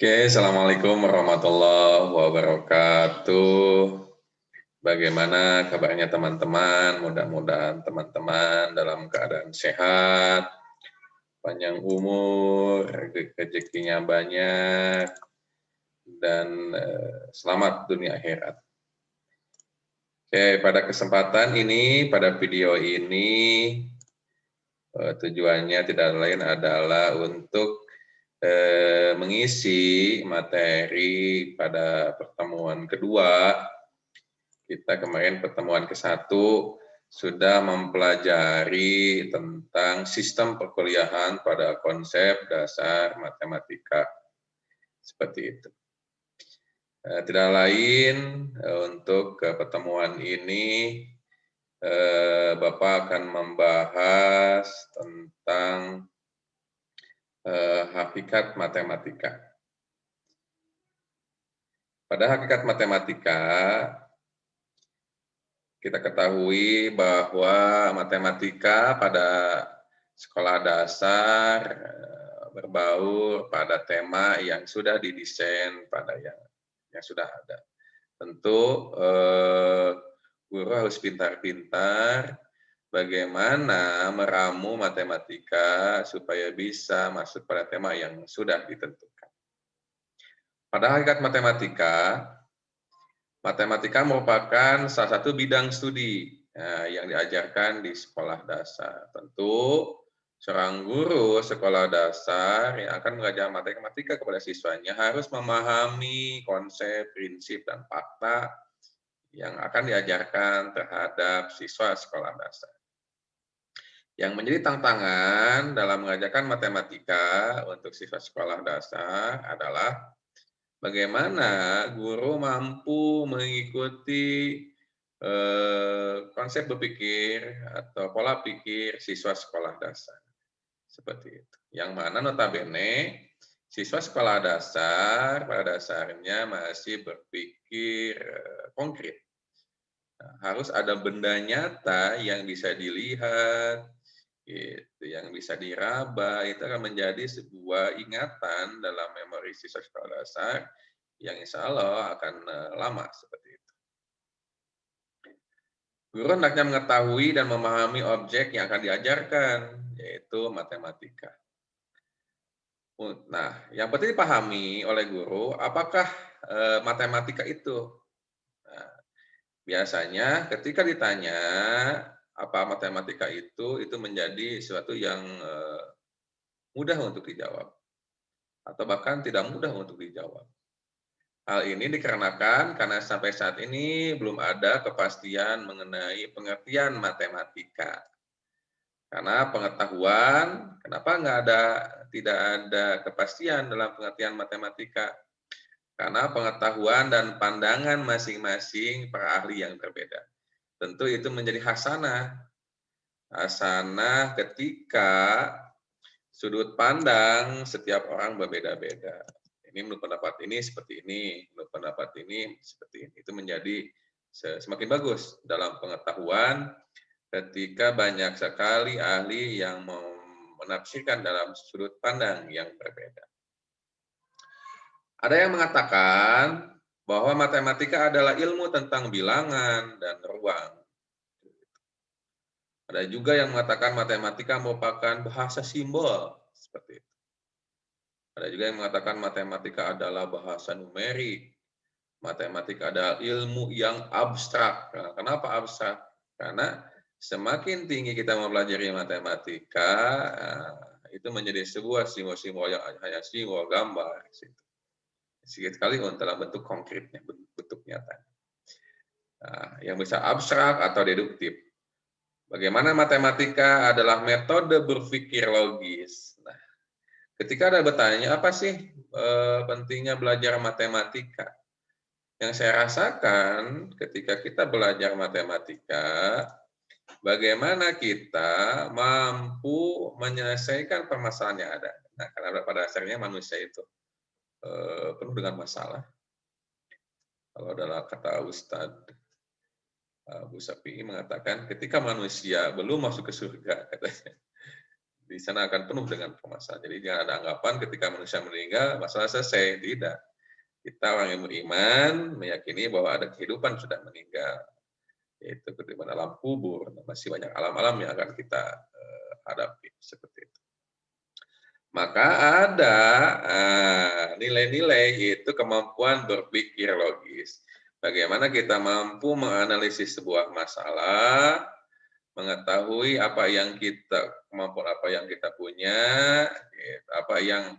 Oke, Assalamualaikum warahmatullahi wabarakatuh. Bagaimana kabarnya teman-teman? Mudah-mudahan teman-teman dalam keadaan sehat, panjang umur, rezekinya banyak, dan selamat dunia akhirat. Oke, pada kesempatan ini, pada video ini, tujuannya tidak lain adalah untuk mengisi materi pada pertemuan kedua. Kita kemarin pertemuan ke-1 sudah mempelajari tentang sistem perkuliahan pada konsep dasar matematika. Seperti itu. Tidak lain, untuk pertemuan ini Bapak akan membahas tentang hakikat matematika. Pada hakikat matematika, kita ketahui bahwa matematika pada sekolah dasar berbaur pada tema yang sudah didesain pada yang sudah ada. Tentu guru harus pintar-pintar bagaimana meramu matematika supaya bisa masuk pada tema yang sudah ditentukan. Pada hakikat matematika merupakan salah satu bidang studi yang diajarkan di sekolah dasar. Tentu seorang guru sekolah dasar yang akan mengajar matematika kepada siswanya harus memahami konsep, prinsip, dan fakta yang akan diajarkan terhadap siswa sekolah dasar. Yang menjadi tantangan dalam mengajarkan matematika untuk siswa sekolah dasar adalah bagaimana guru mampu mengikuti konsep berpikir atau pola pikir siswa sekolah dasar. Seperti itu. Yang mana notabene siswa sekolah dasar pada dasarnya masih berpikir konkret. Harus ada benda nyata yang bisa dilihat, gitu, yang bisa diraba, itu akan menjadi sebuah ingatan dalam memori siswa sekolah dasar yang insya Allah akan lama seperti itu. Guru hendaknya mengetahui dan memahami objek yang akan diajarkan, yaitu matematika. Nah, yang penting dipahami oleh guru, apakah matematika itu? Nah, biasanya ketika ditanya apa matematika itu menjadi sesuatu yang mudah untuk dijawab, atau bahkan tidak mudah untuk dijawab. Hal ini dikarenakan karena sampai saat ini belum ada kepastian mengenai pengertian matematika. Karena pengetahuan, kenapa tidak ada kepastian dalam pengertian matematika? Karena pengetahuan dan pandangan masing-masing para ahli yang berbeda. Tentu itu menjadi hasanah. Hasanah ketika sudut pandang setiap orang berbeda-beda. Ini menurut pendapat ini seperti ini, menurut pendapat ini seperti ini. Itu menjadi semakin bagus dalam pengetahuan ketika banyak sekali ahli yang menafsirkan dalam sudut pandang yang berbeda. Ada yang mengatakan bahwa matematika adalah ilmu tentang bilangan dan ruang. Ada juga yang mengatakan matematika merupakan bahasa simbol, seperti itu. Ada juga yang mengatakan matematika adalah bahasa numerik. Matematika adalah ilmu yang abstrak. Nah, kenapa abstrak? Karena semakin tinggi kita mempelajari matematika, itu menjadi sebuah simbol-simbol yang hanya simbol gambar. Sedikit sekali dalam bentuk konkretnya, bentuk nyata. Nah, yang bisa abstrak atau deduktif. Bagaimana matematika adalah metode berpikir logis. Nah, ketika ada bertanya, apa sih pentingnya belajar matematika? Yang saya rasakan ketika kita belajar matematika, bagaimana kita mampu menyelesaikan permasalahan yang ada. Nah, karena pada dasarnya manusia itu penuh dengan masalah. Kalau dalam kata Ustadz Abu Syafi'i mengatakan, ketika manusia belum masuk ke surga, katanya, Di sana akan penuh dengan permasalahan. Jadi jangan ada anggapan ketika manusia meninggal, masalah selesai. Tidak. Kita orang yang beriman, meyakini bahwa ada kehidupan sudah meninggal. Yaitu kehidupan alam kubur. Masih banyak alam-alam yang akan kita hadapi. Seperti itu. Maka ada nilai-nilai, yaitu kemampuan berpikir logis. Bagaimana kita mampu menganalisis sebuah masalah, mengetahui kemampuan apa yang kita punya, apa yang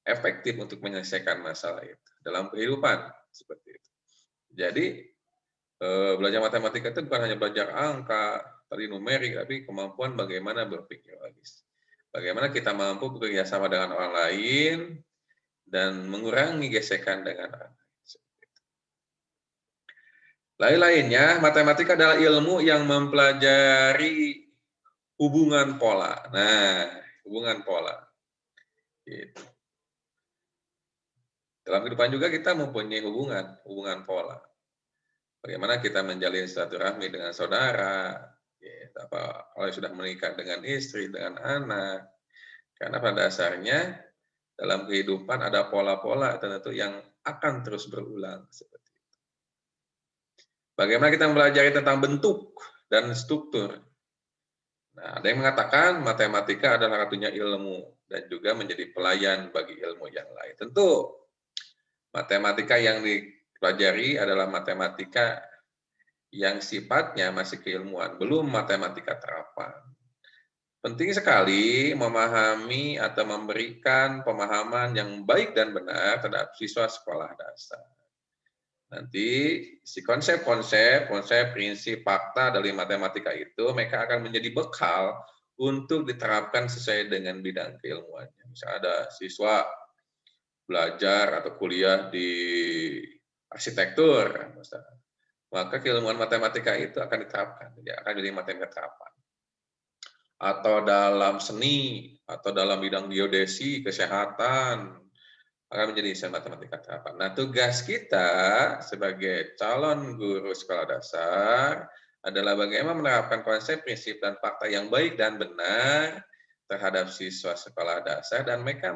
efektif untuk menyelesaikan masalah itu dalam kehidupan, seperti itu. Jadi belajar matematika itu bukan hanya belajar angka, tadi numerik, tapi kemampuan bagaimana berpikir logis. Bagaimana kita mampu bekerja sama dengan orang lain dan mengurangi gesekan dengan orang lain. Lain-lainnya, matematika adalah ilmu yang mempelajari hubungan pola. Nah, hubungan pola. Gitu. Dalam kehidupan juga kita mempunyai hubungan pola. Bagaimana kita menjalin silaturahmi dengan saudara, gitu. Kalau sudah menikah dengan istri, dengan anak. Karena pada dasarnya dalam kehidupan ada pola-pola tertentu yang akan terus berulang. Seperti itu. Bagaimana kita mempelajari tentang bentuk dan struktur. Nah, ada yang mengatakan matematika adalah satunya ilmu dan juga menjadi pelayan bagi ilmu yang lain. Tentu matematika yang dipelajari adalah matematika yang sifatnya masih keilmuan, belum matematika terapan. Penting sekali memahami atau memberikan pemahaman yang baik dan benar terhadap siswa sekolah dasar. Nanti si konsep, prinsip, fakta dari matematika itu mereka akan menjadi bekal untuk diterapkan sesuai dengan bidang keilmuannya. Misalnya ada siswa belajar atau kuliah di arsitektur, maka keilmuan matematika itu akan diterapkan, akan jadi matematika terapan. Atau dalam seni, atau dalam bidang geodesi, kesehatan, akan menjadi matematika terapan. Nah, tugas kita sebagai calon guru sekolah dasar adalah bagaimana menerapkan konsep, prinsip, dan fakta yang baik dan benar terhadap siswa sekolah dasar dan mereka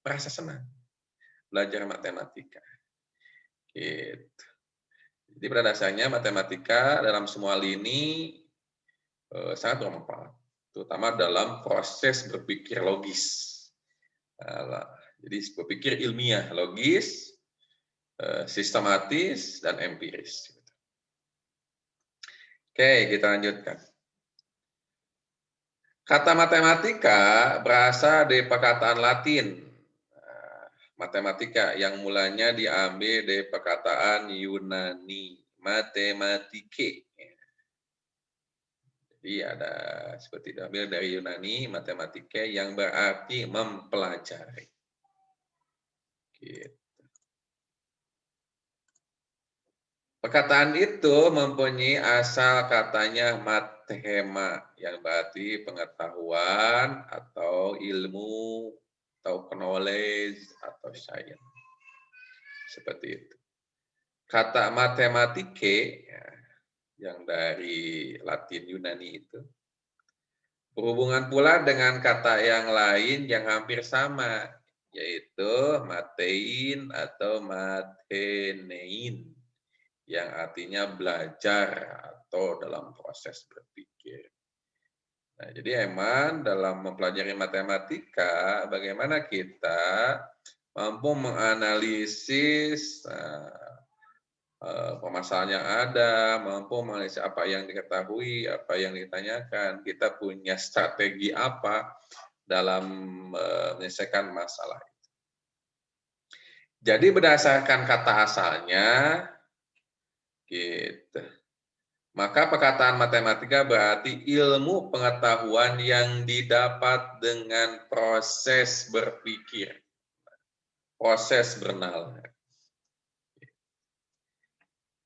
merasa senang belajar matematika. Gitu. Jadi pada dasarnya matematika dalam semua lini sangat bermanfaat, terutama dalam proses berpikir logis. Jadi berpikir ilmiah, logis, sistematis, dan empiris. Oke, kita lanjutkan. Kata matematika berasal dari perkataan Latin, matematika, yang mulanya diambil dari perkataan Yunani, mathematike. Jadi ada seperti diambil dari Yunani, matematike, yang berarti mempelajari. Gitu. Perkataan itu mempunyai asal katanya mathema, yang berarti pengetahuan atau ilmu atau knowledge atau science. Seperti itu. Kata mathematike yang dari Latin Yunani itu berhubungan pula dengan kata yang lain yang hampir sama, yaitu matein atau mathenein, yang artinya belajar atau dalam proses berpikir. Nah, jadi emang dalam mempelajari matematika, bagaimana kita mampu menganalisis permasalahan yang ada, mampu menganalisis apa yang diketahui, apa yang ditanyakan, kita punya strategi apa dalam menyelesaikan masalah itu. Jadi berdasarkan kata asalnya, gitu. Maka perkataan matematika berarti ilmu pengetahuan yang didapat dengan proses berpikir, proses bernalar.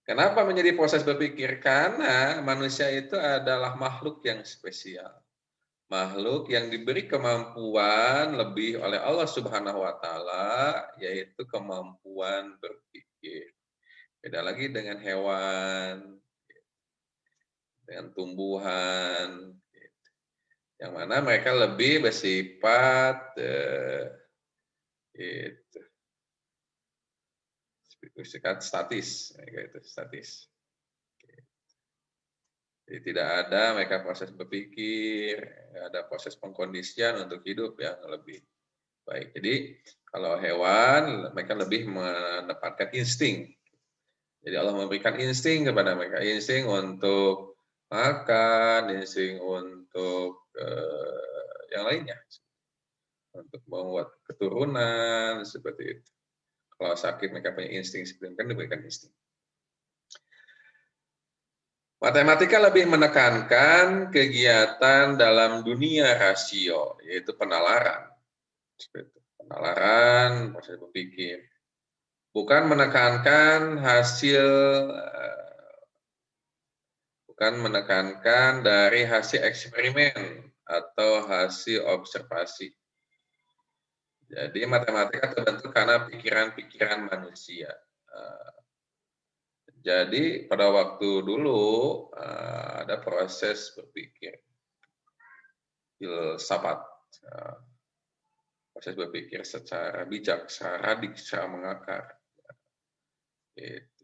Kenapa menjadi proses berpikir? Karena manusia itu adalah makhluk yang spesial. Makhluk yang diberi kemampuan lebih oleh Allah Subhanahu wa Ta'ala, yaitu kemampuan berpikir. Beda lagi dengan hewan, dengan tumbuhan. yang mana mereka lebih bersifat itu bersifat statis, itu statis. Jadi tidak ada mereka proses berpikir, ada proses pengkondisian untuk hidup yang lebih baik. Jadi kalau hewan mereka lebih menempatkan insting. Jadi Allah memberikan insting kepada mereka, insting untuk makan, insting untuk yang lainnya, untuk membuat keturunan seperti itu. Kalau sakit mereka punya insting, seperti kan diberikan insting. Matematika lebih menekankan kegiatan dalam dunia rasio, yaitu penalaran. Penalaran, proses berpikir. Bukan menekankan hasil, bukan menekankan dari hasil eksperimen atau hasil observasi. Jadi matematika terbentuk karena pikiran-pikiran manusia. Jadi pada waktu dulu ada proses berpikir, filsafat, proses berpikir secara bijak, secara radik, secara mengakar,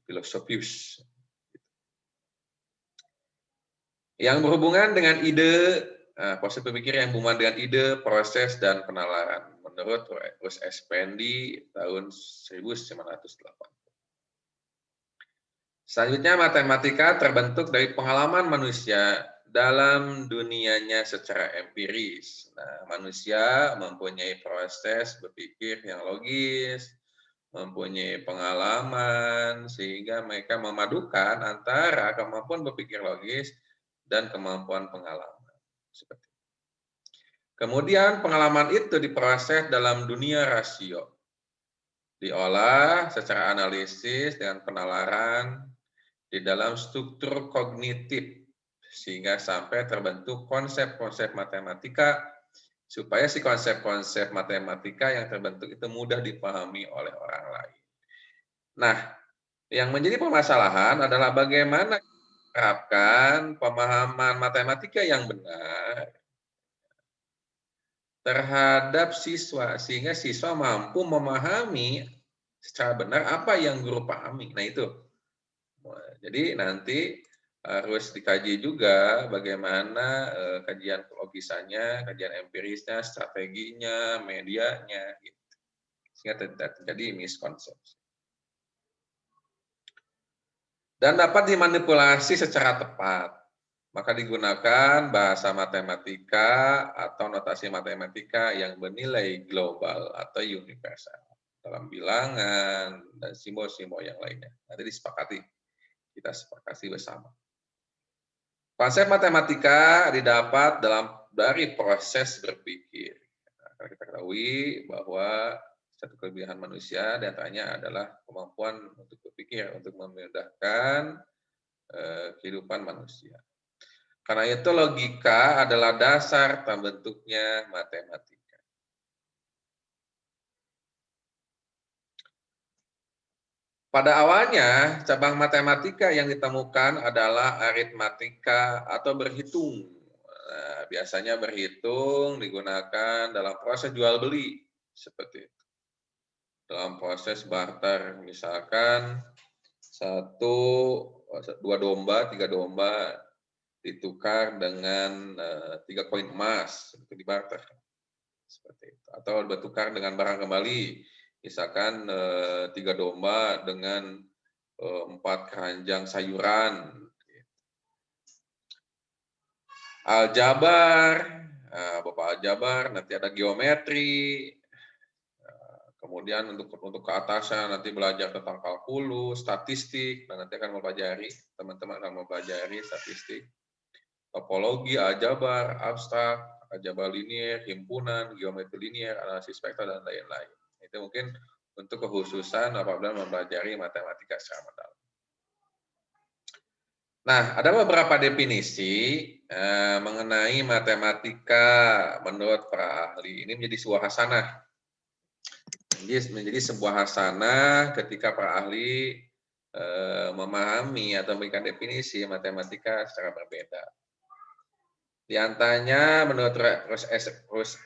filosofius. Yang berhubungan dengan ide, proses berpikir yang berhubungan dengan ide, proses, dan penalaran. Menurut Russ Spendi tahun 1908. Selanjutnya, matematika terbentuk dari pengalaman manusia dalam dunianya secara empiris. Nah, manusia mempunyai proses berpikir yang logis, mempunyai pengalaman, sehingga mereka memadukan antara kemampuan berpikir logis dan kemampuan pengalaman. Seperti itu. Kemudian pengalaman itu diproses dalam dunia rasio. Diolah secara analisis dengan penalaran, di dalam struktur kognitif sehingga sampai terbentuk konsep-konsep matematika supaya si konsep-konsep matematika yang terbentuk itu mudah dipahami oleh orang lain. Nah, yang menjadi permasalahan adalah bagaimana menerapkan pemahaman matematika yang benar terhadap siswa sehingga siswa mampu memahami secara benar apa yang guru pahami. Nah, itu. Jadi nanti harus dikaji juga bagaimana kajian logisannya, kajian empirisnya, strateginya, medianya, gitu. Sehingga tidak terjadi miskonsepsi. Dan dapat dimanipulasi secara tepat. Maka digunakan bahasa matematika atau notasi matematika yang bernilai global atau universal dalam bilangan dan simbol-simbol yang lainnya. Nanti disepakati. Kita sepakati bersama. Konsep matematika didapat dari proses berpikir. Karena kita ketahui bahwa satu kelebihan manusia diantaranya adalah kemampuan untuk berpikir, untuk memudahkan kehidupan manusia. Karena itu logika adalah dasar terbentuknya matematika. Pada awalnya, cabang matematika yang ditemukan adalah aritmatika atau berhitung. Nah, biasanya berhitung digunakan dalam proses jual beli seperti itu. Dalam proses barter, misalkan dua domba, 3 domba ditukar dengan 3 koin emas, itu dibarter seperti itu. Atau bertukar dengan barang kembali, misalkan 3 domba dengan 4 keranjang sayuran. Aljabar, Bapak aljabar, nanti ada geometri, kemudian untuk keatasan nanti belajar tentang kalkulus, statistik, dan nanti akan mempelajari, teman-teman akan mempelajari statistik, topologi, aljabar, abstrak, aljabar linier, himpunan, geometri linier, analisis vektor, dan lain-lain. Itu mungkin untuk kekhususan apabila mempelajari matematika secara mendalam. Nah, ada beberapa definisi mengenai matematika menurut para ahli. Ini menjadi sebuah hasanah. Menjadi sebuah hasanah ketika para ahli memahami atau memberikan definisi matematika secara berbeda. Di antaranya menurut Rus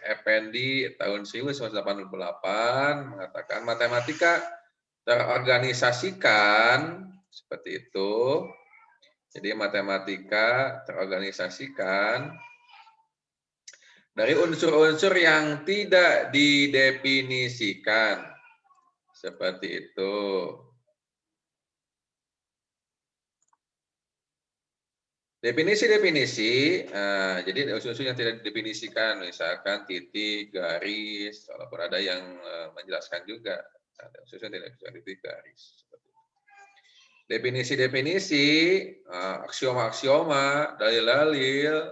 Effendi tahun 1988 mengatakan matematika terorganisasikan seperti itu. Jadi matematika terorganisasikan dari unsur-unsur yang tidak didefinisikan seperti itu. Definisi-definisi, jadi unsur-unsur yang tidak didefinisikan, misalkan titik, garis, walaupun ada yang menjelaskan juga, ada unsur yang tidak didefinisikan titik, garis. Definisi-definisi, aksioma-aksioma, dalil-dalil,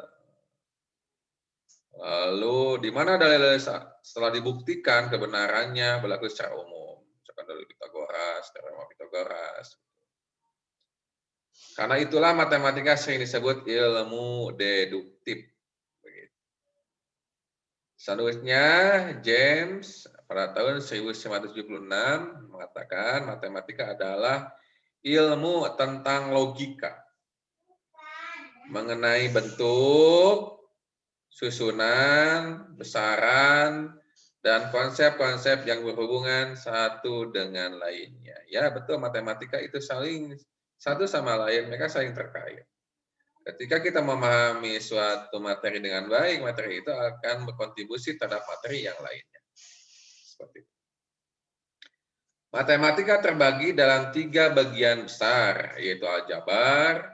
lalu di mana dalil setelah dibuktikan kebenarannya berlaku secara umum, misalkan dalil Pitagoras, teorema Pitagoras. Karena itulah matematika sering disebut ilmu deduktif. Selanjutnya, James pada tahun 1976 mengatakan matematika adalah ilmu tentang logika mengenai bentuk, susunan, besaran, dan konsep-konsep yang berhubungan satu dengan lainnya. Ya, betul, matematika itu saling satu sama lain, mereka saling terkait. Ketika kita memahami suatu materi dengan baik, materi itu akan berkontribusi terhadap materi yang lainnya. Seperti itu. Matematika terbagi dalam 3 bagian besar, yaitu aljabar,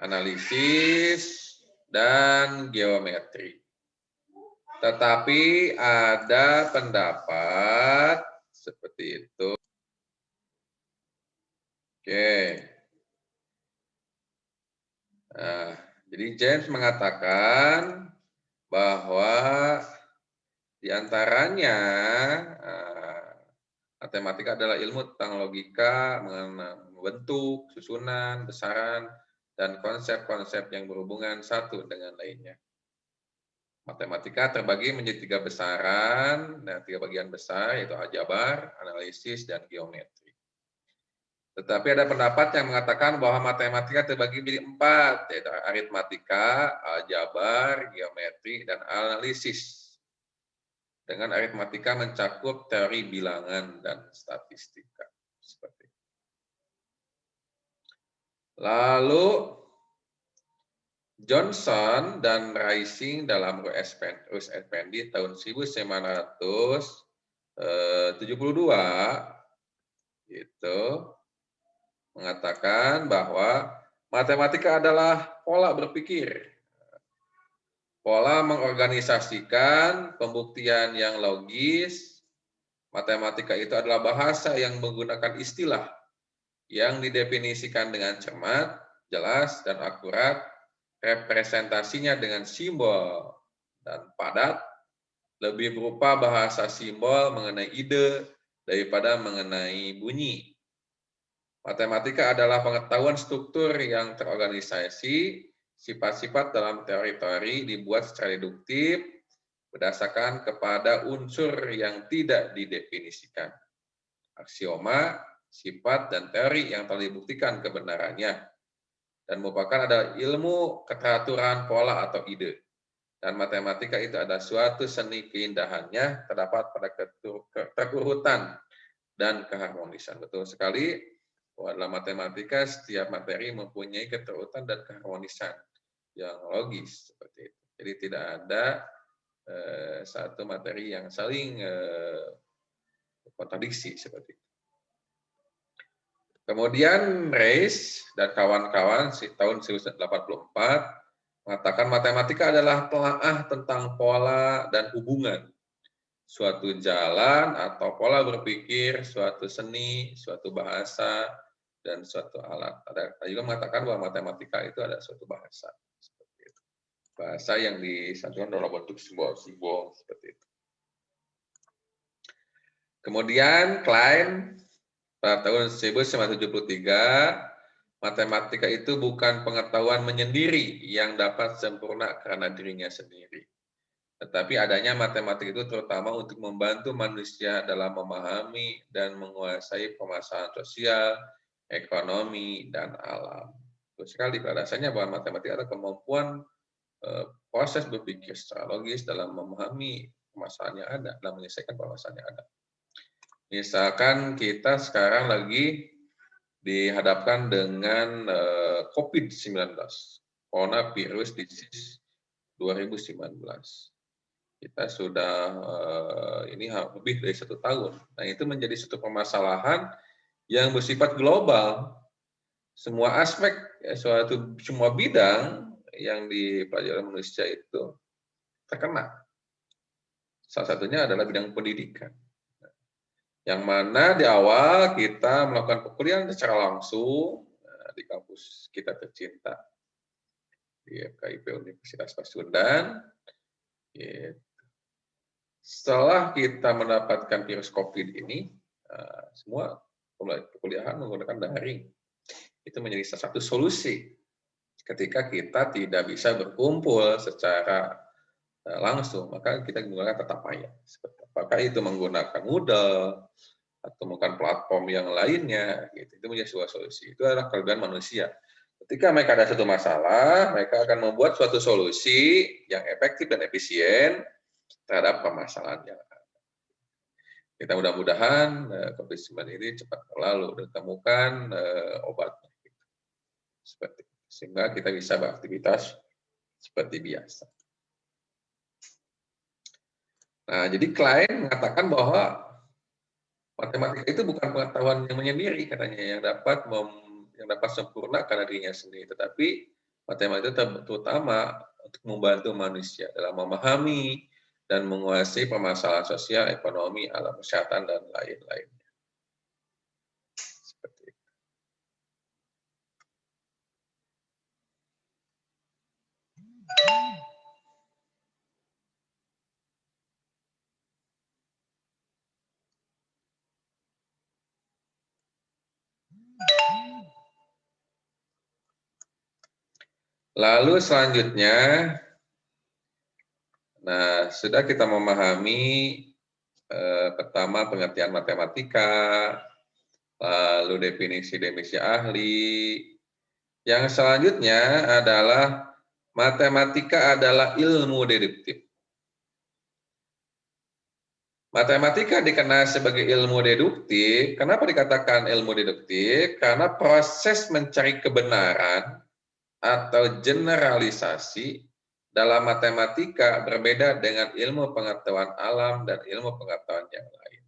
analisis, dan geometri. Tetapi ada pendapat seperti itu. Oke. Nah, jadi James mengatakan bahwa di antaranya matematika adalah ilmu tentang logika, mengenai bentuk, susunan, besaran, dan konsep-konsep yang berhubungan satu dengan lainnya. Matematika terbagi menjadi 3 besaran, nah 3 bagian besar, yaitu aljabar, analisis, dan geometri. Tetapi ada pendapat yang mengatakan bahwa matematika terbagi menjadi 4, yaitu aritmatika, aljabar, geometri, dan analisis. Dengan aritmatika mencakup teori bilangan dan statistika. Seperti itu. Lalu Johnson dan Rising dalam Rus Effendi tahun 1972 itu mengatakan bahwa matematika adalah pola berpikir, pola mengorganisasikan pembuktian yang logis. Matematika itu adalah bahasa yang menggunakan istilah yang didefinisikan dengan cermat, jelas, dan akurat, representasinya dengan simbol dan padat, lebih berupa bahasa simbol mengenai ide daripada mengenai bunyi. Matematika adalah pengetahuan struktur yang terorganisasi, sifat-sifat dalam teori-teori dibuat secara deduktif, berdasarkan kepada unsur yang tidak didefinisikan. Aksioma, sifat, dan teori yang telah dibuktikan kebenarannya. Dan merupakan ada ilmu keteraturan pola atau ide. Dan matematika itu ada suatu seni keindahannya terdapat pada terurutan dan keharmonisan. Betul sekali, bahwa dalam matematika setiap materi mempunyai keterurutan dan keharmonisan yang logis seperti itu. Jadi tidak ada satu materi yang saling kontradiksi seperti itu. Kemudian Reis dan kawan-kawan tahun 1984 mengatakan matematika adalah telaah tentang pola dan hubungan suatu jalan atau pola berpikir, suatu seni, suatu bahasa, dan suatu alat. Ada juga mengatakan bahwa matematika itu ada suatu bahasa. Seperti itu. Bahasa yang disatukan dalam bentuk simbol-simbol seperti itu. Kemudian Klein pada tahun 1973, matematika itu bukan pengetahuan menyendiri yang dapat sempurna karena dirinya sendiri. Tetapi adanya matematika itu terutama untuk membantu manusia dalam memahami dan menguasai permasalahan sosial, ekonomi, dan alam. Betul sekali pada dasarnya bahwa matematika adalah kemampuan proses berpikir secara logis dalam memahami permasalahan yang ada, dalam menyelesaikan permasalahan yang ada. Misalkan kita sekarang lagi dihadapkan dengan COVID-19, Coronavirus Disease 2019. Kita sudah ini lebih dari 1 tahun. Nah, itu menjadi satu permasalahan yang bersifat global. Semua aspek, semua bidang yang dipelajari manusia itu terkena. Salah satunya adalah bidang pendidikan. Yang mana di awal kita melakukan perkuliahan secara langsung di kampus kita tercinta di FKIP Universitas Pasundan. Setelah kita mendapatkan virus COVID ini, semua perkuliahan menggunakan daring. Itu menjadi salah satu solusi ketika kita tidak bisa berkumpul secara langsung, maka kita menggunakan tatap maya. Apakah itu menggunakan Moodle atau menggunakan platform yang lainnya, gitu. Itu menjadi sebuah solusi. Itu adalah kelebihan manusia. Ketika mereka ada satu masalah, mereka akan membuat suatu solusi yang efektif dan efisien terhadap permasalahan yang ada. Kita mudah-mudahan COVID-19 ini cepat berlalu dan ditemukan obatnya. Seperti itu. Sehingga kita bisa beraktivitas seperti biasa. Nah, jadi klien mengatakan bahwa matematika itu bukan pengetahuan yang menyendiri, katanya, yang dapat sempurna karena dirinya sendiri, tetapi matematika itu terutama untuk membantu manusia dalam memahami dan menguasai permasalahan sosial, ekonomi, alam kesehatan, dan lain-lainnya. Seperti itu. Lalu selanjutnya, nah sudah kita memahami pertama pengertian matematika, lalu definisi-definisi ahli. Yang selanjutnya adalah matematika adalah ilmu deduktif. Matematika dikenal sebagai ilmu deduktif. Kenapa dikatakan ilmu deduktif? Karena proses mencari kebenaran atau generalisasi dalam matematika berbeda dengan ilmu pengetahuan alam dan ilmu pengetahuan yang lain.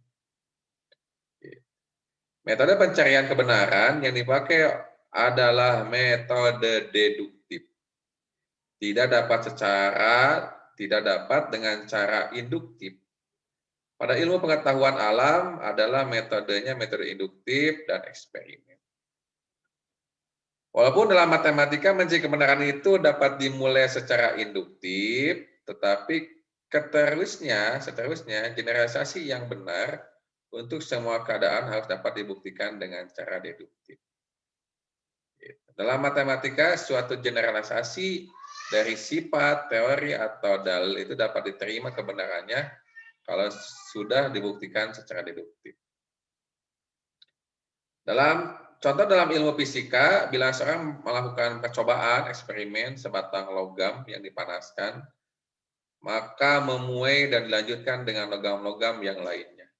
Metode pencarian kebenaran yang dipakai adalah metode deduktif. Tidak dapat dengan cara induktif. Pada ilmu pengetahuan alam adalah metodenya metode induktif dan eksperimen. Walaupun dalam matematika mencari kebenaran itu dapat dimulai secara induktif, tetapi seterusnya generalisasi yang benar untuk semua keadaan harus dapat dibuktikan dengan cara deduktif. Dalam matematika, suatu generalisasi dari sifat, teori, atau dalil itu dapat diterima kebenarannya kalau sudah dibuktikan secara deduktif. Contoh dalam ilmu fisika, bila seorang melakukan percobaan eksperimen sebatang logam yang dipanaskan, maka memuai dan dilanjutkan dengan logam-logam yang lainnya.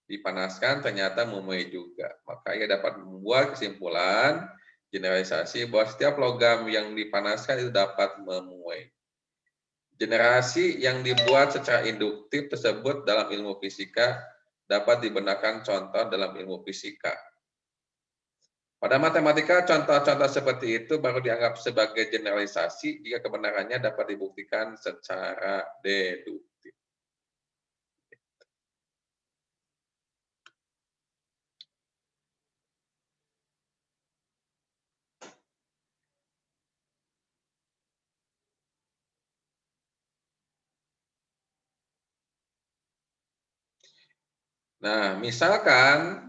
Dipanaskan ternyata memuai juga. Maka ia dapat membuat kesimpulan generalisasi bahwa setiap logam yang dipanaskan itu dapat memuai. Generasi yang dibuat secara induktif tersebut dalam ilmu fisika dapat digunakan contoh dalam ilmu fisika. Pada matematika, contoh-contoh seperti itu baru dianggap sebagai generalisasi jika kebenarannya dapat dibuktikan secara deduktif. Nah, misalkan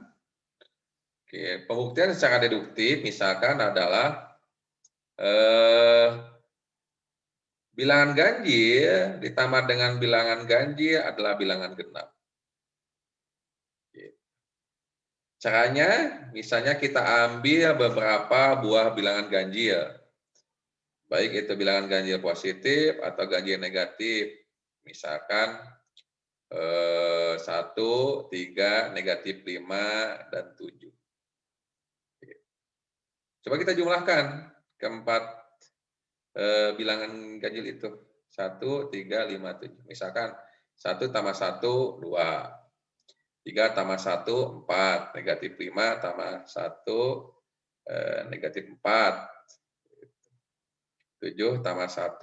pembuktian secara deduktif misalkan adalah bilangan ganjil ditambah dengan bilangan ganjil adalah bilangan genap. Caranya, misalnya kita ambil beberapa buah bilangan ganjil. Baik itu bilangan ganjil positif atau ganjil negatif. Misalkan 1, 3, negatif 5, dan 7. Coba kita jumlahkan keempat bilangan ganjil itu. 1, 3, 5, 7. Misalkan 1 tambah 1, 2. 3 tambah 1, 4. Negatif 5 tambah 1, negatif 4. 7 tambah 1,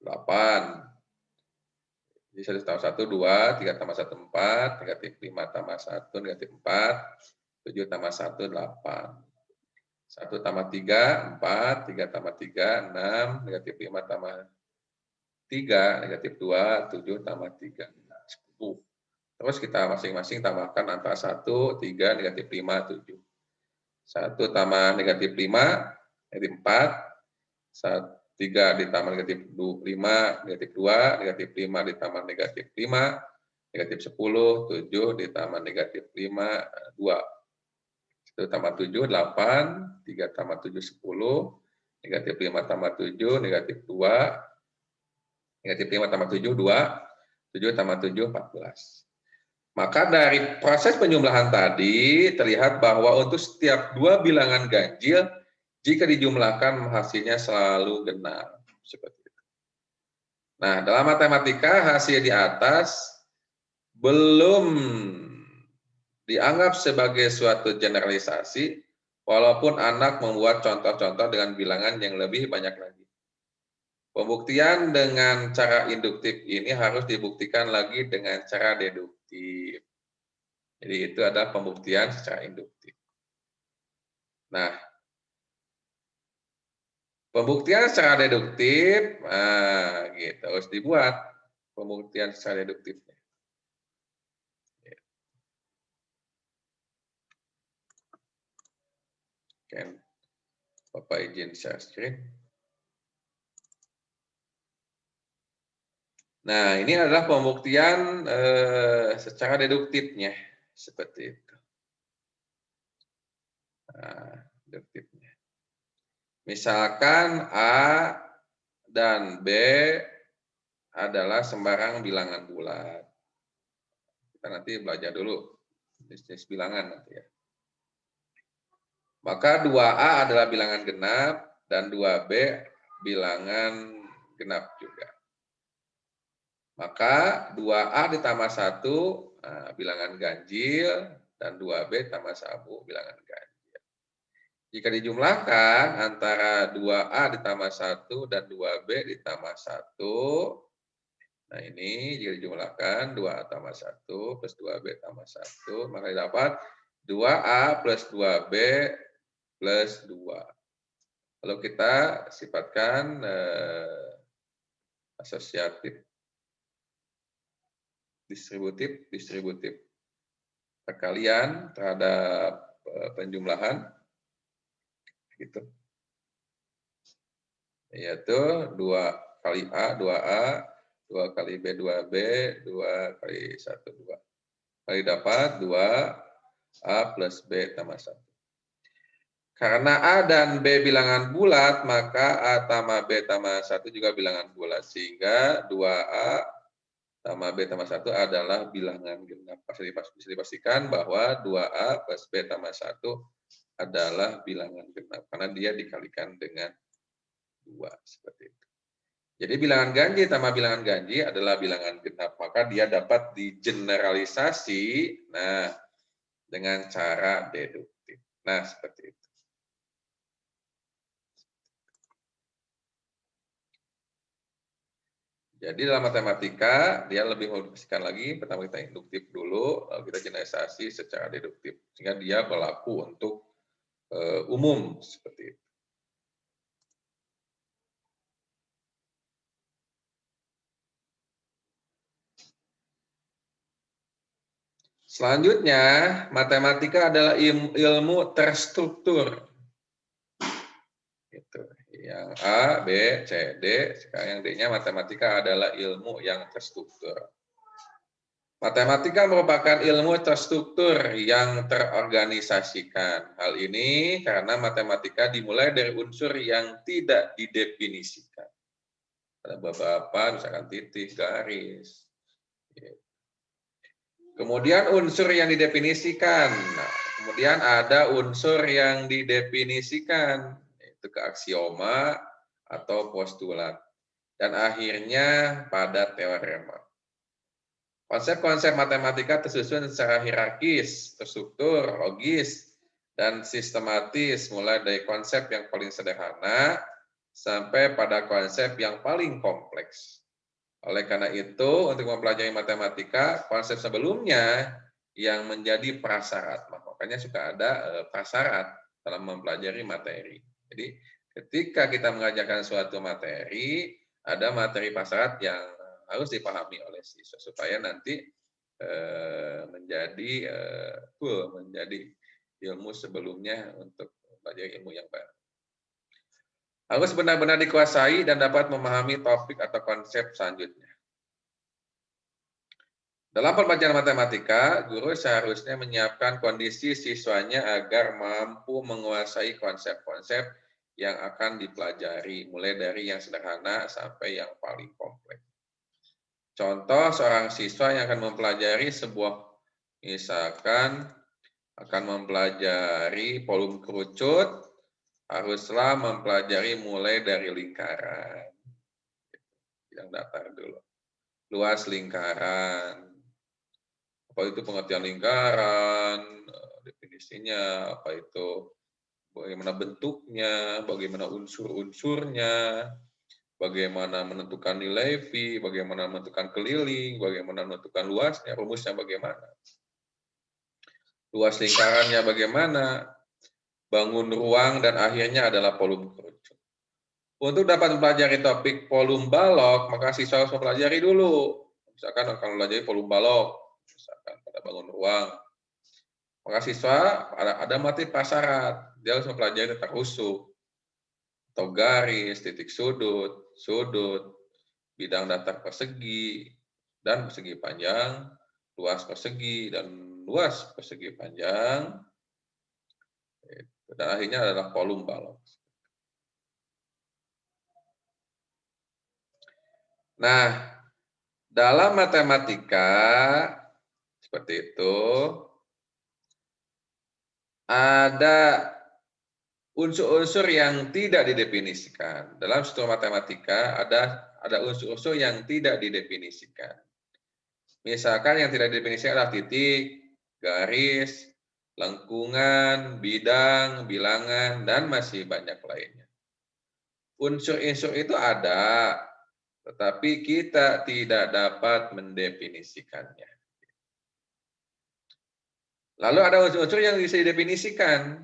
8. Jadi 1 tambah 1, 2, 3 tambah 1, 4, negatif 5 tambah 1, negatif 4, 7 tambah 1, 8. 1 tambah 3, 4, 3 tambah 3, 6, negatif 5 tambah 3, negatif 2, 7 tambah 3, 10. Terus kita masing-masing tambahkan antara 1, 3, negatif 5, 7. 1 tambah negatif 5, negatif 4, 3 ditambah negatif 5, negatif 2, negatif 5 ditambah negatif 5, negatif 10, 7 ditambah negatif 5, 2. 1 tambah 7, 8, 3 tambah 7, 10, negatif 5 tambah 7, negatif 2, negatif 5 tambah 7, 2, 7 tambah 7, 14. Maka dari proses penjumlahan tadi, terlihat bahwa untuk setiap dua bilangan ganjil, jika dijumlahkan hasilnya selalu genap. Seperti itu. Nah, dalam matematika hasil di atas belum dianggap sebagai suatu generalisasi, walaupun anak membuat contoh-contoh dengan bilangan yang lebih banyak lagi. Pembuktian dengan cara induktif ini harus dibuktikan lagi dengan cara deduktif. Jadi itu adalah pembuktian secara induktif. Nah, pembuktian secara deduktif, gitu, harus dibuat pembuktian secara deduktifnya. Oke, Bapak izin share screen. Nah, ini adalah pembuktian secara deduktifnya, seperti itu. Nah, deduktifnya. Misalkan A dan B adalah sembarang bilangan bulat. Kita nanti belajar dulu bisnis bilangan nanti ya. Maka 2A adalah bilangan genap dan 2B bilangan genap juga. Maka 2A ditambah 1 bilangan ganjil dan 2B tambah 1 bilangan ganjil. Jika dijumlahkan antara 2A ditambah 1 dan 2B ditambah 1, nah ini jika dijumlahkan 2A tambah 1 plus 2B tambah 1, maka dapat 2A plus 2B plus 2. Lalu kita sifatkan asosiatif, distributif perkalian terhadap penjumlahan, gitu. Yaitu 2 kali A, 2A, 2 kali B, 2B, 2 kali 1, 2. Kali dapat 2A plus B tambah 1. Karena A dan B bilangan bulat, maka A tambah B tambah 1 juga bilangan bulat. Sehingga 2A tambah B tambah 1 adalah bilangan genap. Bisa dipastikan bahwa 2A plus B tambah 1 adalah bilangan genap. Karena dia dikalikan dengan 2. Seperti itu. Jadi bilangan ganjil tambah bilangan ganjil adalah bilangan genap. Maka dia dapat digeneralisasi dengan cara deduktif. Nah, seperti itu. Jadi dalam matematika, dia lebih mengindukasikan lagi, pertama kita induktif dulu, lalu kita generalisasi secara deduktif. Sehingga dia berlaku untuk umum, seperti itu. Selanjutnya, matematika adalah ilmu terstruktur. Gitu. Yang A, B, C, D. Sekarang yang D-nya matematika adalah ilmu yang terstruktur. Matematika merupakan ilmu terstruktur yang terorganisasikan. Hal ini karena matematika dimulai dari unsur yang tidak didefinisikan. Ada beberapa, misalkan titik, garis. Kemudian unsur yang didefinisikan. Nah, kemudian ada unsur yang didefinisikan, yaitu keaksioma atau postulat. Dan akhirnya pada teorema. Konsep-konsep matematika tersusun secara hierarkis, terstruktur, logis, dan sistematis, mulai dari konsep yang paling sederhana sampai pada konsep yang paling kompleks. Oleh karena itu, untuk mempelajari matematika, konsep sebelumnya yang menjadi prasyarat. Makanya suka ada prasyarat dalam mempelajari materi. Jadi, ketika kita mengajarkan suatu materi, ada materi prasyarat yang harus dipahami oleh siswa supaya nanti menjadi menjadi ilmu sebelumnya untuk mempelajari ilmu yang baru. Harus benar-benar dikuasai dan dapat memahami topik atau konsep selanjutnya. Dalam pembelajaran matematika, guru seharusnya menyiapkan kondisi siswanya agar mampu menguasai konsep-konsep yang akan dipelajari, mulai dari yang sederhana sampai yang paling kompleks. Contoh, seorang siswa yang akan mempelajari misalkan akan mempelajari volume kerucut, haruslah mempelajari mulai dari lingkaran. Yang datar dulu. Luas lingkaran. Apa itu pengertian lingkaran, definisinya, apa itu bagaimana bentuknya, bagaimana unsur-unsurnya, bagaimana menentukan nilai V, bagaimana menentukan keliling, bagaimana menentukan luasnya, rumusnya bagaimana. Luas lingkarannya bagaimana, bangun ruang, dan akhirnya adalah volume kerucut. Untuk dapat mempelajari topik volume balok, maka siswa harus mempelajari dulu. Misalkan akan mempelajari volume balok, misalkan pada bangun ruang. Maka siswa ada materi prasyarat, dia harus mempelajari tentang rusuk, atau garis, titik sudut, bidang datar persegi, dan persegi panjang, luas persegi, dan luas persegi panjang, dan akhirnya adalah volume balok. Nah, dalam matematika, seperti itu, ada unsur-unsur yang tidak didefinisikan. Dalam struktur matematika ada unsur-unsur yang tidak didefinisikan. Misalkan yang tidak didefinisikan adalah titik, garis, lengkungan, bidang, bilangan, dan masih banyak lainnya. Unsur-unsur itu ada, tetapi kita tidak dapat mendefinisikannya. Lalu ada unsur-unsur yang bisa didefinisikan.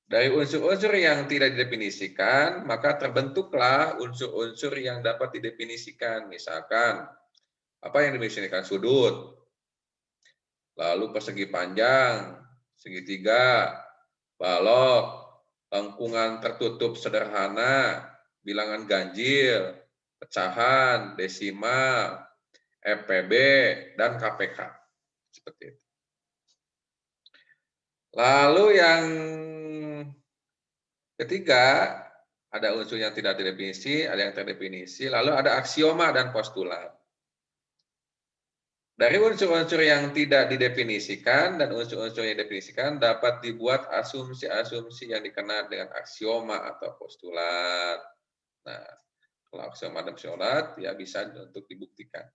Dari unsur-unsur yang tidak didefinisikan, maka terbentuklah unsur-unsur yang dapat didefinisikan. Misalkan, apa yang didefinisikan? Sudut, lalu persegi panjang, segitiga, balok, lengkungan tertutup sederhana, bilangan ganjil, pecahan, desimal, FPB, dan KPK. Seperti itu. Lalu yang ketiga, ada unsur yang tidak terdefinisi, ada yang terdefinisi, lalu ada aksioma dan postulat. Dari unsur-unsur yang tidak didefinisikan dan unsur-unsur yang didefinisikan dapat dibuat asumsi-asumsi yang dikenal dengan aksioma atau postulat. Nah, kalau aksioma dan postulat ya bisa untuk dibuktikan.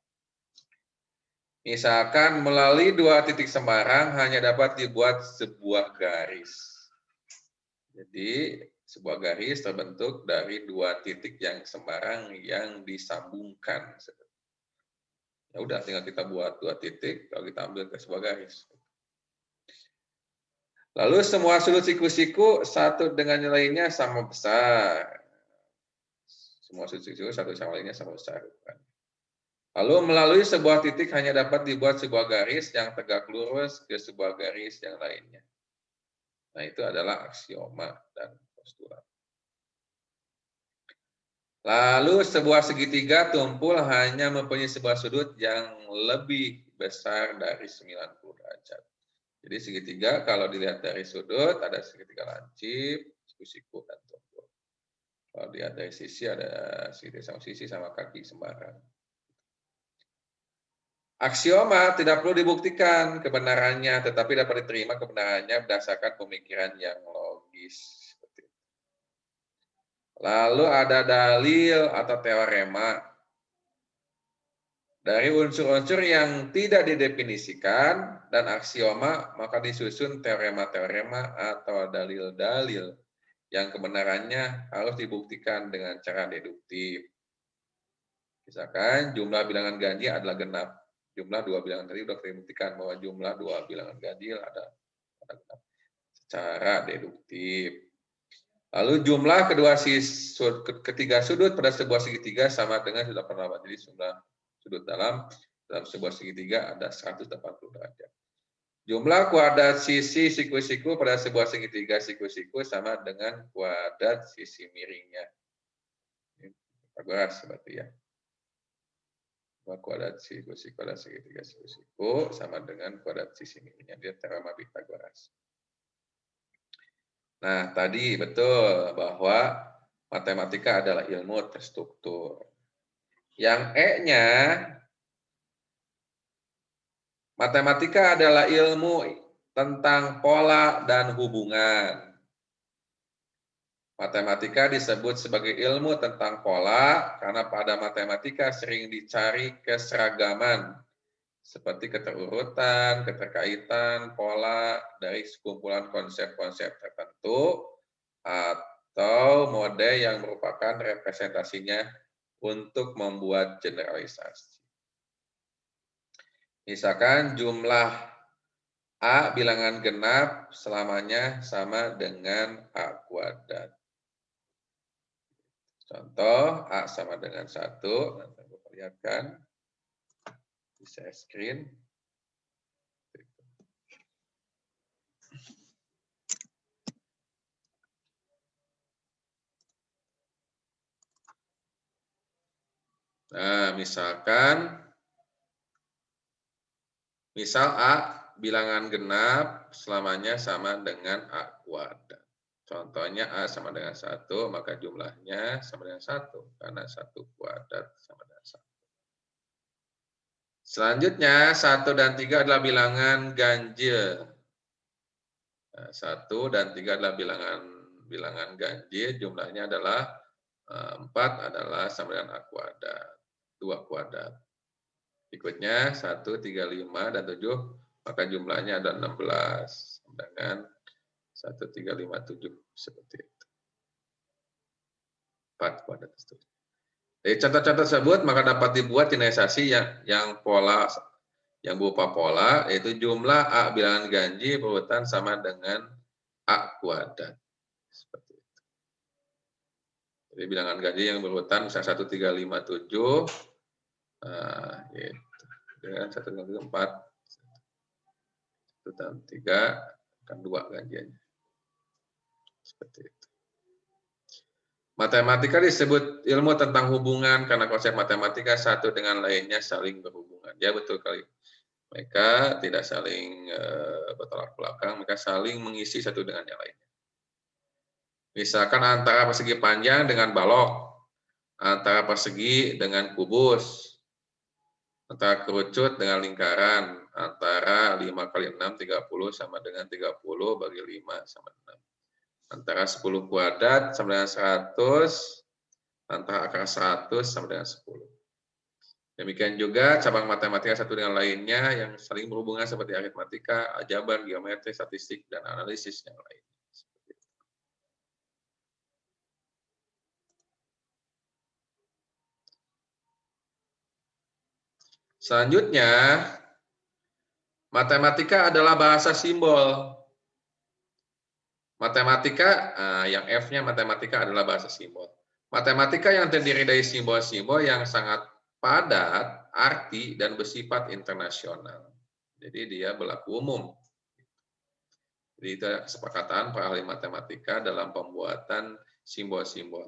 Misalkan melalui dua titik sembarang hanya dapat dibuat sebuah garis. Jadi sebuah garis terbentuk dari dua titik yang sembarang yang disambungkan. Ya udah, tinggal kita buat dua titik, kalau kita ambil ke sebuah garis. Lalu semua sudut siku-siku satu dengan lainnya sama besar. Semua sudut siku satu sama lainnya sama besar. Lalu melalui sebuah titik hanya dapat dibuat sebuah garis yang tegak lurus ke sebuah garis yang lainnya. Nah, itu adalah aksioma dan postulat. Lalu sebuah segitiga tumpul hanya mempunyai sebuah sudut yang lebih besar dari 90 derajat. Jadi segitiga kalau dilihat dari sudut ada segitiga lancip, siku-siku, dan tumpul. Kalau dilihat dari sisi ada sisi sama kaki sembarang. Aksioma tidak perlu dibuktikan kebenarannya, tetapi dapat diterima kebenarannya berdasarkan pemikiran yang logis. Lalu ada dalil atau teorema. Dari unsur-unsur yang tidak didefinisikan dan aksioma, maka disusun teorema-teorema atau dalil-dalil yang kebenarannya harus dibuktikan dengan cara deduktif. Misalkan jumlah bilangan ganjil adalah genap. Jumlah dua bilangan tadi sudah dibuktikan bahwa jumlah dua bilangan ganjil ada genap secara deduktif. Lalu jumlah ketiga sudut pada sebuah segitiga sama dengan 180. Jadi jumlah sudut dalam sebuah segitiga ada 180 derajat. Jumlah kuadrat sisi siku-siku pada sebuah segitiga siku-siku sama dengan kuadrat sisi miringnya. Ini Pythagoras seperti ya. Kuadrat siku-siku pada segitiga siku-siku sama dengan kuadrat sisi miringnya. Dia teorema Pythagoras. Nah, tadi betul bahwa matematika adalah ilmu terstruktur. Yang E-nya, matematika adalah ilmu tentang pola dan hubungan. Matematika disebut sebagai ilmu tentang pola karena pada matematika sering dicari keseragaman seperti keterurutan, keterkaitan, pola dari sekumpulan konsep-konsep tertentu atau mode yang merupakan representasinya untuk membuat generalisasi. Misalkan jumlah A bilangan genap selamanya sama dengan A kuadrat. Contoh, A sama dengan 1, nanti saya perlihatkan di share screen. Nah, misal A bilangan genap selamanya sama dengan A kuadrat. Contohnya A sama dengan 1, maka jumlahnya sama dengan 1, karena 1 kuadrat sama dengan 1. Selanjutnya, 1 dan 3 adalah bilangan ganjil. Nah, 1 dan 3 adalah bilangan ganjil, jumlahnya adalah 4 adalah sama dengan A kuadrat, 2 kuadrat. Berikutnya 1, 3, 5, dan 7, maka jumlahnya ada 16 dengan 1, 3, 5, 7 seperti itu. 4 kuadrat. Dari contoh-contoh tersebut maka dapat dibuat generalisasi yang berupa pola, yaitu jumlah A bilangan ganjil berurutan sama dengan A kuadrat. Seperti itu. Jadi bilangan ganjil yang berurutan misalnya 1, 3, 5, 7, gitu. Dengan 1, 3, 4, 1 dan 3 kan 2 ganjilnya. Seperti itu. Matematika disebut ilmu tentang hubungan karena konsep matematika satu dengan lainnya saling berhubungan. Ya betul kali. Mereka tidak saling bertolak belakang, mereka saling mengisi satu dengan yang lainnya. Misalkan antara persegi panjang dengan balok, antara persegi dengan kubus, antara kerucut dengan lingkaran, antara 5 kali 6, 30 sama dengan 30 bagi 5 sama 6. Antara 10 kuadrat sama dengan 100, antara akar 100 sama dengan 10. Demikian juga cabang matematika satu dengan lainnya yang saling berhubungan seperti aritmatika, aljabar, geometri, statistik, dan analisis yang lain. Selanjutnya, matematika adalah bahasa simbol. Matematika, yang F-nya matematika adalah bahasa simbol. Matematika yang terdiri dari simbol-simbol yang sangat padat, arti, dan bersifat internasional. Jadi dia berlaku umum. Jadi itu kesepakatan para ahli matematika dalam pembuatan simbol-simbol.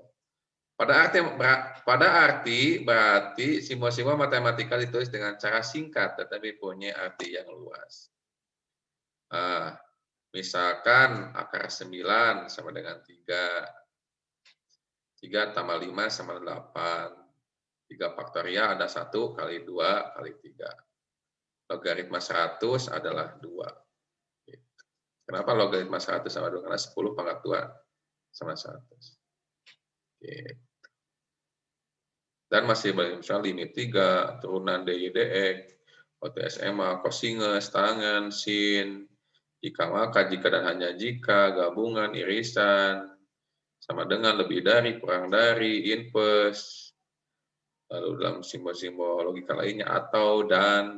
Pada arti berarti simbol-simbol matematika ditulis dengan cara singkat tetapi punya arti yang luas. Misalkan akar 9 sama dengan 3. 3 tambah 5 sama 8. 3 faktorial ada 1 kali 2 kali 3. Logaritma 100 adalah 2. Kenapa logaritma 100 sama 2? Karena 10 pangkat 2 sama 100. Dan masih banyak misalnya limit 3, turunan DY, DX, OTSMA, kosinus, tangen, sin, jika maka, jika dan hanya jika, gabungan, irisan, sama dengan, lebih dari, kurang dari, inverse, lalu dalam simbol-simbol logika lainnya, atau, dan.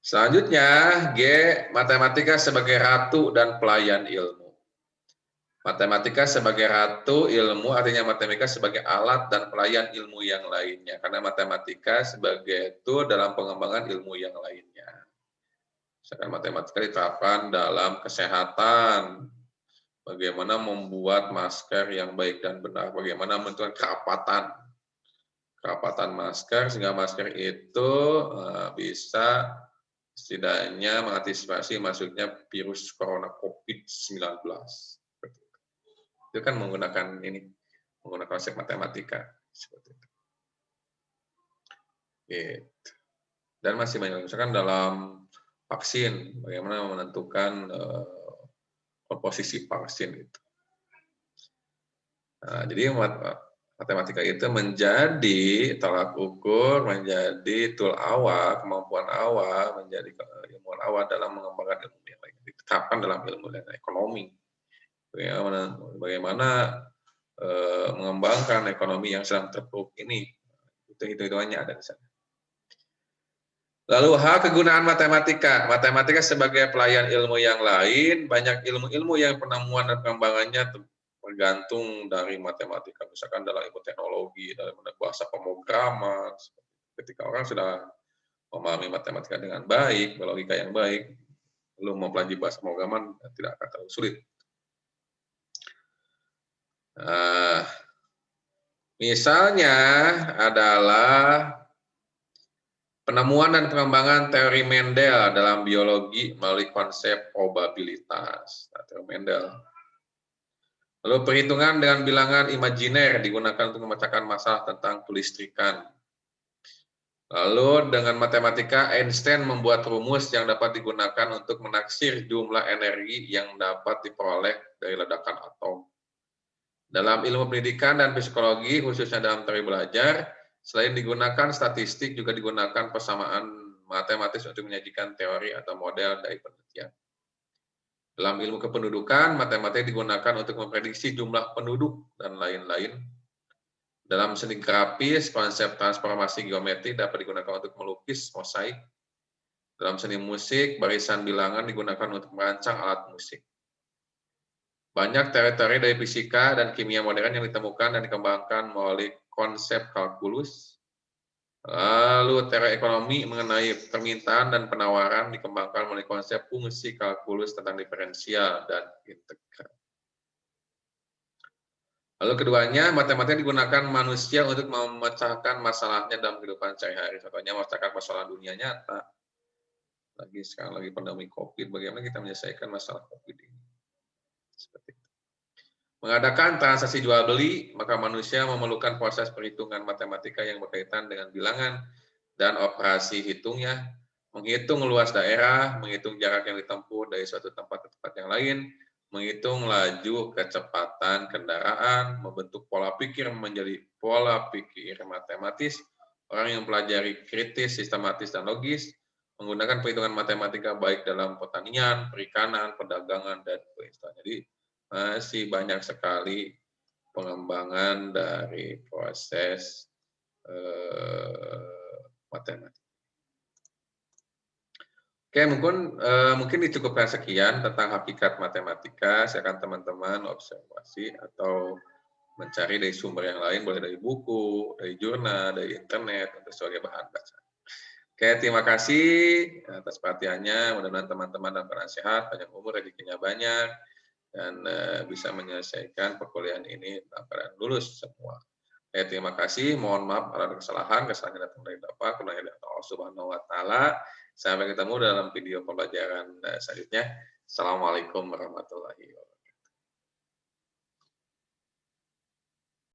Selanjutnya, G, matematika sebagai ratu dan pelayan ilmu. Matematika sebagai ratu ilmu artinya matematika sebagai alat dan pelayan ilmu yang lainnya. Karena matematika sebagai tool dalam pengembangan ilmu yang lainnya. Misalkan matematika diterapkan dalam kesehatan, bagaimana membuat masker yang baik dan benar, bagaimana menentukan kerapatan masker sehingga masker itu bisa setidaknya mengantisipasi masuknya virus corona COVID-19. Itu kan menggunakan konsep matematika seperti itu. Gitu. Dan masih banyak misalkan dalam vaksin, bagaimana menentukan komposisi vaksin itu. Nah, jadi matematika itu menjadi tolak ukur, menjadi tool awal, kemampuan awal, menjadi ilmuwan awal dalam mengembangkan ilmu yang lain. Diterapkan dalam ilmu dan ekonomi. Bagaimana mengembangkan ekonomi yang sedang terpuruk ini, itu hitungannya ada di sana. Lalu kegunaan matematika. Matematika sebagai pelayan ilmu yang lain, banyak ilmu-ilmu yang penemuan dan pengembangannya tergantung dari matematika. Misalkan dalam ilmu teknologi, dalam bahasa pemrograman, ketika orang sudah memahami matematika dengan baik, logika yang baik, lalu mempelajari bahasa pemrograman tidak akan terlalu sulit. Misalnya adalah penemuan dan pengembangan teori Mendel dalam biologi melalui konsep probabilitas. Teori Mendel. Lalu perhitungan dengan bilangan imajiner digunakan untuk memecahkan masalah tentang kelistrikan. Lalu dengan matematika, Einstein membuat rumus yang dapat digunakan untuk menaksir jumlah energi yang dapat diperoleh dari ledakan atom. Dalam ilmu pendidikan dan psikologi, khususnya dalam teori belajar, selain digunakan statistik, juga digunakan persamaan matematis untuk menyajikan teori atau model dari penelitian. Dalam ilmu kependudukan, matematika digunakan untuk memprediksi jumlah penduduk dan lain-lain. Dalam seni grafis, konsep transformasi geometri dapat digunakan untuk melukis mosaik. Dalam seni musik, barisan bilangan digunakan untuk merancang alat musik. Banyak teori-teori dari fisika dan kimia modern yang ditemukan dan dikembangkan melalui konsep kalkulus. Lalu teori ekonomi mengenai permintaan dan penawaran dikembangkan melalui konsep fungsi kalkulus tentang diferensial dan integral. Lalu keduanya, matematika digunakan manusia untuk memecahkan masalahnya dalam kehidupan sehari-hari. Contohnya memecahkan masalah dunia nyata. Sekarang lagi pandemi COVID, bagaimana kita menyelesaikan masalah COVID ini. Seperti itu. Mengadakan transaksi jual beli, maka manusia memerlukan proses perhitungan matematika yang berkaitan dengan bilangan dan operasi hitungnya, menghitung luas daerah, menghitung jarak yang ditempuh dari suatu tempat ke tempat yang lain, menghitung laju kecepatan kendaraan, membentuk pola pikir menjadi pola pikir matematis, orang yang mempelajari kritis, sistematis, dan logis, menggunakan perhitungan matematika baik dalam pertanian, perikanan, perdagangan, dan perindustrian. Jadi masih banyak sekali pengembangan dari proses matematika. Oke, mungkin dicukupkan sekian tentang hakikat matematika. Silakan teman-teman observasi atau mencari dari sumber yang lain, boleh dari buku, dari jurnal, dari internet, atau sebagai bahan bacaan. Oke, terima kasih atas perhatiannya. Mudah-mudahan teman-teman dalam keadaan sehat, panjang umur, rezekinya banyak, dan bisa menyelesaikan perkuliahan ini dalam keadaan lulus semua. Terima kasih. Mohon maaf kalau ada kesalahan datang dari Bapak, kurangnya dari Allah Subhanahu wa taala. Sampai ketemu dalam video pembelajaran selanjutnya. Assalamualaikum warahmatullahi wabarakatuh.